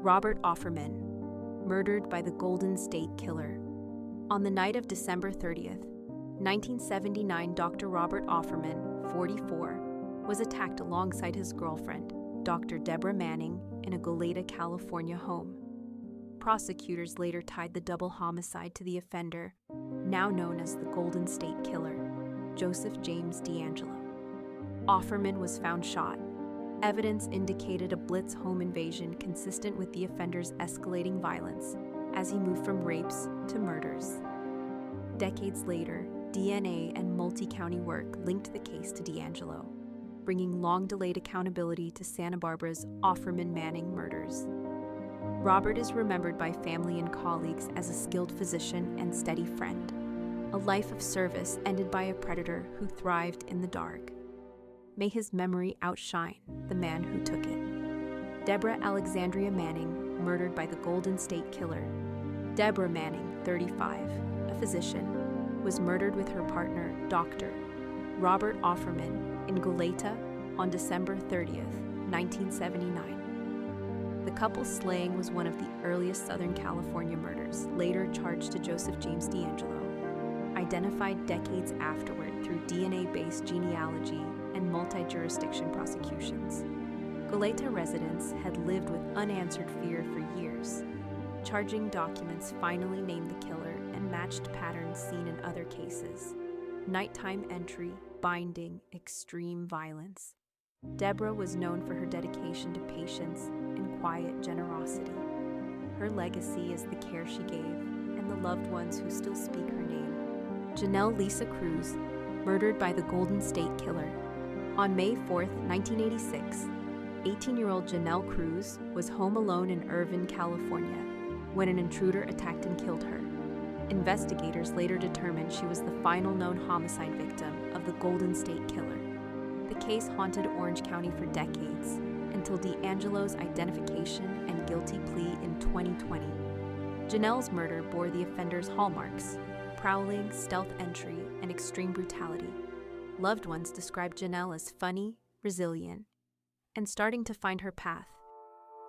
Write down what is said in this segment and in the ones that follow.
Robert Offerman, murdered by the Golden State Killer. On the night of December 30th, 1979, Dr. Robert Offerman, 44, was attacked alongside his girlfriend, Dr. Debra Manning, in a Goleta, California home. Prosecutors later tied the double homicide to the offender, now known as the Golden State Killer, Joseph James DeAngelo. Offerman was found shot. Evidence indicated a blitz home invasion consistent with the offender's escalating violence as he moved from rapes to murders. Decades later, DNA and multi-county work linked the case to DeAngelo, bringing long-delayed accountability to Santa Barbara's Offerman-Manning murders. Robert is remembered by family and colleagues as a skilled physician and steady friend, a life of service ended by a predator who thrived in the dark. May his memory outshine the man who took it. Debra Alexandria Manning, murdered by the Golden State Killer. Debra Manning, 35, a physician, was murdered with her partner, Dr. Robert Offerman, in Goleta on December 30th, 1979. The couple's slaying was one of the earliest Southern California murders, later charged to Joseph James DeAngelo, identified decades afterward through DNA-based genealogy and multi-jurisdiction prosecutions. Goleta residents had lived with unanswered fear for years. Charging documents finally named the killer and matched patterns seen in other cases. Nighttime entry, binding, extreme violence. Debra was known for her dedication to patience and quiet generosity. Her legacy is the care she gave and the loved ones who still speak her name. Janelle Lisa Cruz, murdered by the Golden State Killer. On May 4th, 1986, 18-year-old Janelle Cruz was home alone in Irvine, California, when an intruder attacked and killed her. Investigators later determined she was the final known homicide victim of the Golden State Killer. The case haunted Orange County for decades, until DeAngelo's identification and guilty plea in 2020. Janelle's murder bore the offender's hallmarks: prowling, stealth entry, and extreme brutality. Loved ones described Janelle as funny, resilient, and starting to find her path.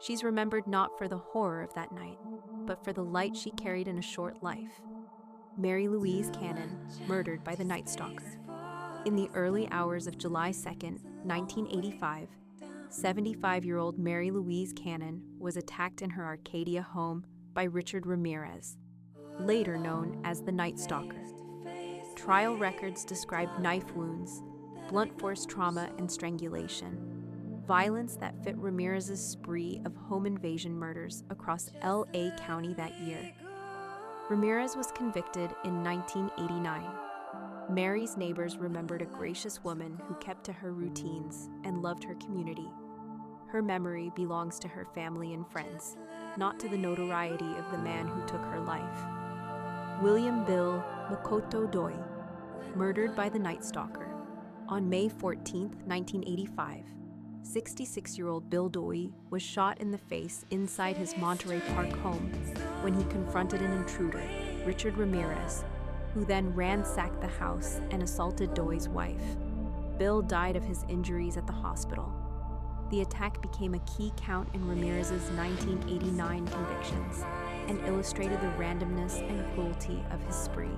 She's remembered not for the horror of that night, but for the light she carried in a short life. Mary Louise Cannon, murdered by the Night Stalker. In the early hours of July 2nd, 1985, 75-year-old Mary Louise Cannon was attacked in her Arcadia home by Richard Ramirez, later known as the Night Stalker. Trial records described knife wounds, blunt force trauma, and strangulation. Violence that fit Ramirez's spree of home invasion murders across L.A. County that year. Ramirez was convicted in 1989. Mary's neighbors remembered a gracious woman who kept to her routines and loved her community. Her memory belongs to her family and friends, not to the notoriety of the man who took her life. William Bill Makoto Doi, murdered by the Night Stalker. On May 14, 1985, 66-year-old Bill Doi was shot in the face inside his Monterey Park home when he confronted an intruder, Richard Ramirez, who then ransacked the house and assaulted Doi's wife. Bill died of his injuries at the hospital. The attack became a key count in Ramirez's 1989 convictions and illustrated the randomness and cruelty of his spree.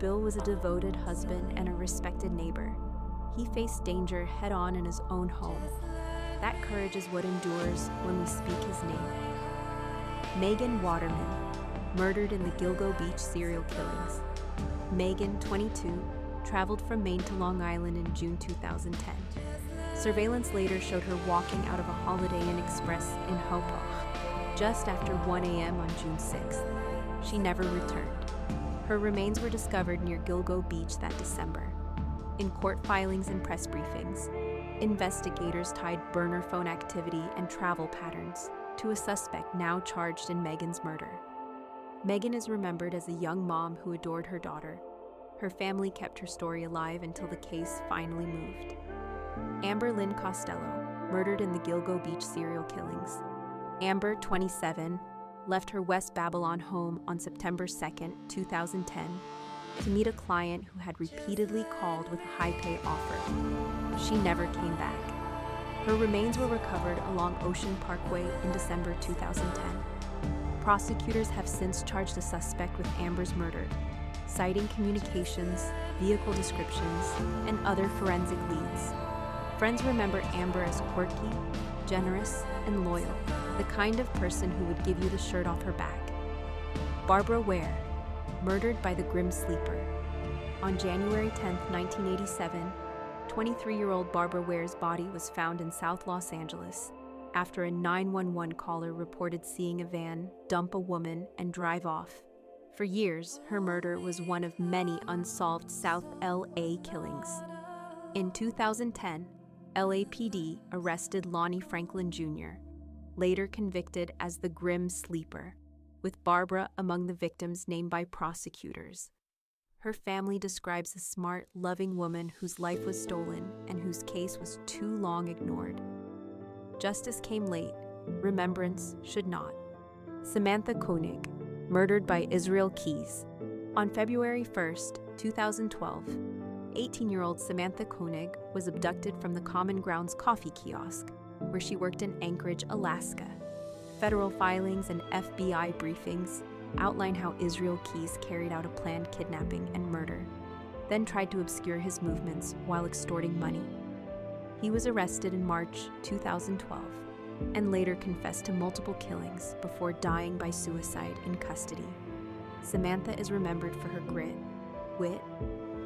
Bill was a devoted husband and a respected neighbor. He faced danger head-on in his own home. That courage is what endures when we speak his name. Megan Waterman, murdered in the Gilgo Beach serial killings. Megan, 22, traveled from Maine to Long Island in June 2010. Surveillance later showed her walking out of a Holiday Inn Express in Hopoch just after 1 a.m. on June 6th. She never returned. Her remains were discovered near Gilgo Beach that December. In court filings and press briefings, investigators tied burner phone activity and travel patterns to a suspect now charged in Megan's murder. Megan is remembered as a young mom who adored her daughter. Her family kept her story alive until the case finally moved. Amber Lynn Costello, murdered in the Gilgo Beach serial killings. Amber, 27, left her West Babylon home on September 2nd, 2010, to meet a client who had repeatedly called with a high-pay offer. She never came back. Her remains were recovered along Ocean Parkway in December 2010. Prosecutors have since charged a suspect with Amber's murder, citing communications, vehicle descriptions, and other forensic leads. Friends remember Amber as quirky, generous, and loyal, the kind of person who would give you the shirt off her back. Barbara Ware, murdered by the Grim Sleeper. On January 10, 1987, 23-year-old Barbara Ware's body was found in South Los Angeles after a 911 caller reported seeing a van dump a woman and drive off. For years, her murder was one of many unsolved South LA killings. In 2010, LAPD arrested Lonnie Franklin Jr., later convicted as the Grim Sleeper, with Barbara among the victims named by prosecutors. Her family describes a smart, loving woman whose life was stolen and whose case was too long ignored. Justice came late. Remembrance should not. Samantha Koenig, murdered by Israel Keys. On February 1, 2012, 18-year-old Samantha Koenig was abducted from the Common Grounds coffee kiosk, where she worked in Anchorage, Alaska. Federal filings and FBI briefings outline how Israel Keys carried out a planned kidnapping and murder, then tried to obscure his movements while extorting money. He was arrested in March 2012 and later confessed to multiple killings before dying by suicide in custody. Samantha is remembered for her grit, wit,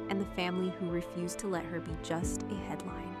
and the family who refused to let her be just a headline.